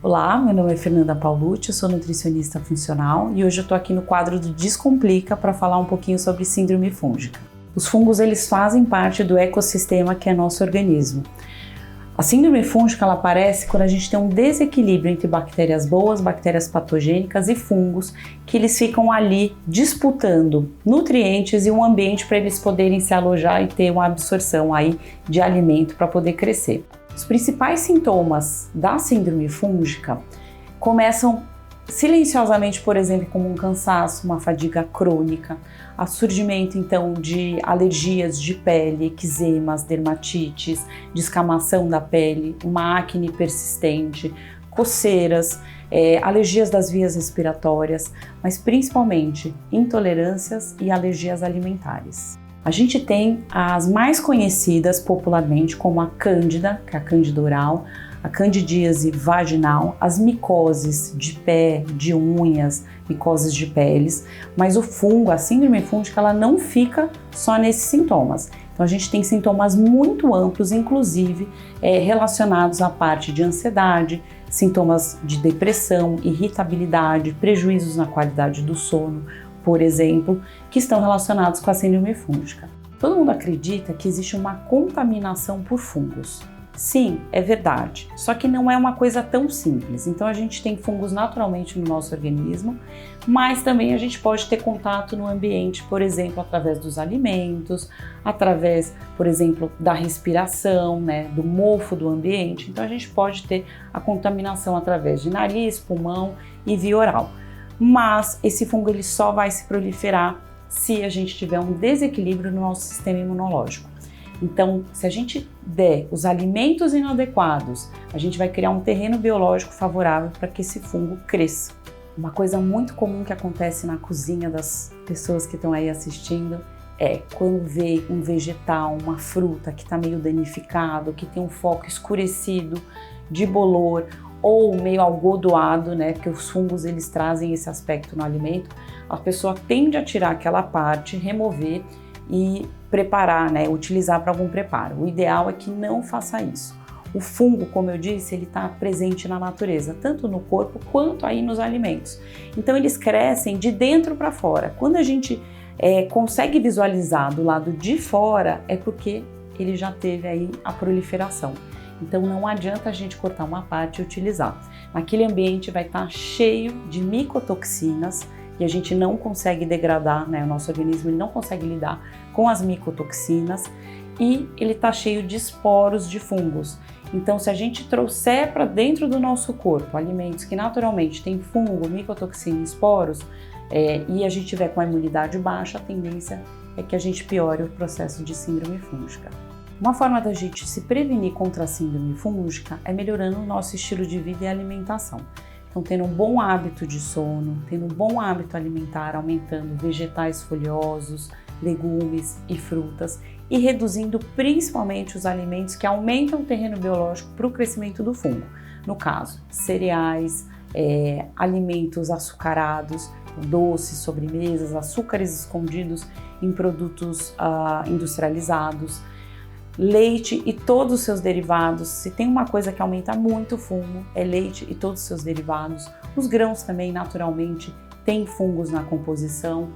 Olá, meu nome é Fernanda Paulucci, eu sou nutricionista funcional e hoje eu estou aqui no quadro do Descomplica para falar um pouquinho sobre síndrome fúngica. Os fungos eles fazem parte do ecossistema que é nosso organismo. A síndrome fúngica ela aparece quando a gente tem um desequilíbrio entre bactérias boas, bactérias patogênicas e fungos que eles ficam ali disputando nutrientes e um ambiente para eles poderem se alojar e ter uma absorção aí de alimento para poder crescer. Os principais sintomas da síndrome fúngica começam silenciosamente, por exemplo, como um cansaço, uma fadiga crônica, o surgimento então de alergias de pele, eczemas, dermatites, descamação da pele, uma acne persistente, coceiras, alergias das vias respiratórias, mas principalmente intolerâncias e alergias alimentares. A gente tem as mais conhecidas popularmente como a cândida, que é a cândida oral, a candidíase vaginal, as micoses de pé, de unhas, micoses de peles, mas o fungo, a síndrome fúngica, ela não fica só nesses sintomas. Então a gente tem sintomas muito amplos, inclusive relacionados à parte de ansiedade, sintomas de depressão, irritabilidade, prejuízos na qualidade do sono, por exemplo, que estão relacionados com a síndrome fúngica. Todo mundo acredita que existe uma contaminação por fungos. Sim, é verdade, só que não é uma coisa tão simples. Então a gente tem fungos naturalmente no nosso organismo, mas também a gente pode ter contato no ambiente, por exemplo, através dos alimentos, através, por exemplo, da respiração, do mofo do ambiente. Então a gente pode ter a contaminação através de nariz, pulmão e via oral. Mas esse fungo ele só vai se proliferar se a gente tiver um desequilíbrio no nosso sistema imunológico. Então, se a gente der os alimentos inadequados, a gente vai criar um terreno biológico favorável para que esse fungo cresça. Uma coisa muito comum que acontece na cozinha das pessoas que estão aí assistindo é quando vê um vegetal, uma fruta que está meio danificado, que tem um foco escurecido de bolor, ou meio algodoado, porque os fungos eles trazem esse aspecto no alimento, a pessoa tende a tirar aquela parte, remover e preparar, utilizar para algum preparo. O ideal é que não faça isso. O fungo, como eu disse, ele está presente na natureza, tanto no corpo quanto aí nos alimentos. Então eles crescem de dentro para fora. Quando a gente consegue visualizar do lado de fora, é porque ele já teve aí a proliferação. Então não adianta a gente cortar uma parte e utilizar. Naquele ambiente vai estar cheio de micotoxinas e a gente não consegue degradar, o nosso organismo ele não consegue lidar com as micotoxinas e ele está cheio de esporos de fungos. Então se a gente trouxer para dentro do nosso corpo alimentos que naturalmente têm fungo, micotoxina e esporos e a gente tiver com a imunidade baixa, a tendência é que a gente piore o processo de síndrome fúngica. Uma forma da gente se prevenir contra a síndrome fúngica é melhorando o nosso estilo de vida e alimentação. Então, tendo um bom hábito de sono, tendo um bom hábito alimentar, aumentando vegetais folhosos, legumes e frutas e reduzindo principalmente os alimentos que aumentam o terreno biológico para o crescimento do fungo. No caso, cereais, alimentos açucarados, doces, sobremesas, açúcares escondidos em produtos industrializados, leite e todos os seus derivados. Se tem uma coisa que aumenta muito o fungo, é leite e todos os seus derivados. Os grãos também, naturalmente, têm fungos na composição,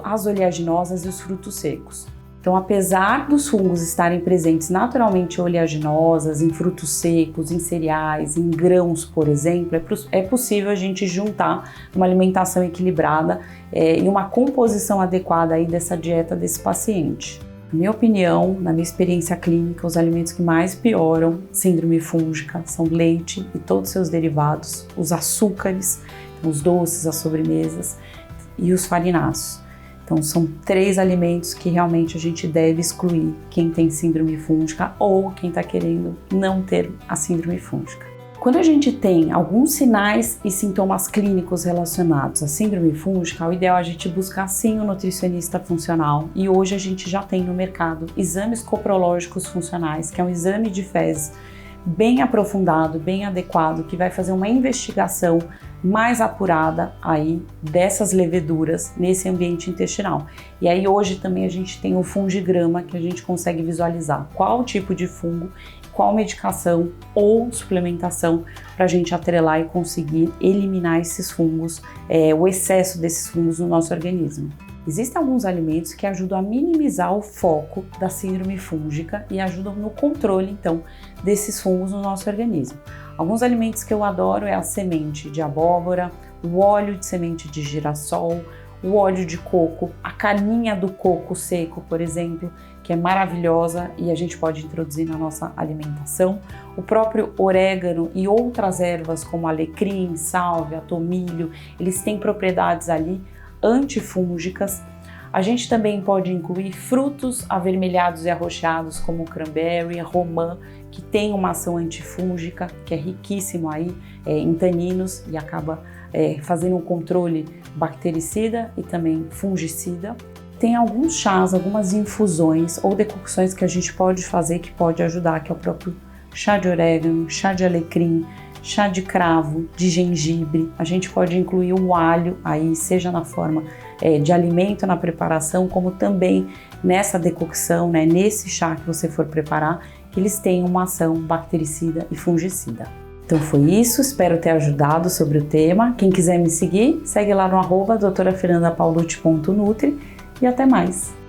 as oleaginosas e os frutos secos. Então, apesar dos fungos estarem presentes naturalmente em oleaginosas, em frutos secos, em cereais, em grãos, por exemplo, é possível a gente juntar uma alimentação equilibrada e uma composição adequada aí dessa dieta desse paciente. Na minha opinião, na minha experiência clínica, os alimentos que mais pioram síndrome fúngica são leite e todos os seus derivados, os açúcares, os doces, as sobremesas e os farináceos. Então são 3 alimentos que realmente a gente deve excluir quem tem síndrome fúngica ou quem está querendo não ter a síndrome fúngica. Quando a gente tem alguns sinais e sintomas clínicos relacionados à síndrome fúngica, o ideal é a gente buscar sim um nutricionista funcional e hoje a gente já tem no mercado exames coprológicos funcionais, que é um exame de fezes bem aprofundado, bem adequado, que vai fazer uma investigação mais apurada aí dessas leveduras nesse ambiente intestinal. E aí hoje também a gente tem o fungigrama, que a gente consegue visualizar qual tipo de fungo, qual medicação ou suplementação para a gente atrelar e conseguir eliminar esses fungos, o excesso desses fungos no nosso organismo. Existem alguns alimentos que ajudam a minimizar o foco da síndrome fúngica e ajudam no controle, então, desses fungos no nosso organismo. Alguns alimentos que eu adoro é a semente de abóbora, o óleo de semente de girassol, o óleo de coco, a carninha do coco seco, por exemplo, que é maravilhosa e a gente pode introduzir na nossa alimentação. O próprio orégano e outras ervas como alecrim, sálvia, tomilho, eles têm propriedades ali antifúngicas. A gente também pode incluir frutos avermelhados e arroxeados como o cranberry, a romã, que tem uma ação antifúngica, que é riquíssimo aí em taninos e acaba fazendo um controle bactericida e também fungicida. Tem alguns chás, algumas infusões ou decocções que a gente pode fazer que pode ajudar, que é o próprio chá de orégano, chá de alecrim, chá de cravo, de gengibre. A gente pode incluir o alho aí, seja na forma de alimento na preparação, como também nessa decocção, né, nesse chá que você for preparar, que eles têm uma ação bactericida e fungicida. Então foi isso, espero ter ajudado sobre o tema. Quem quiser me seguir, segue lá no @doutorafernandapaulucci.nutri e até mais!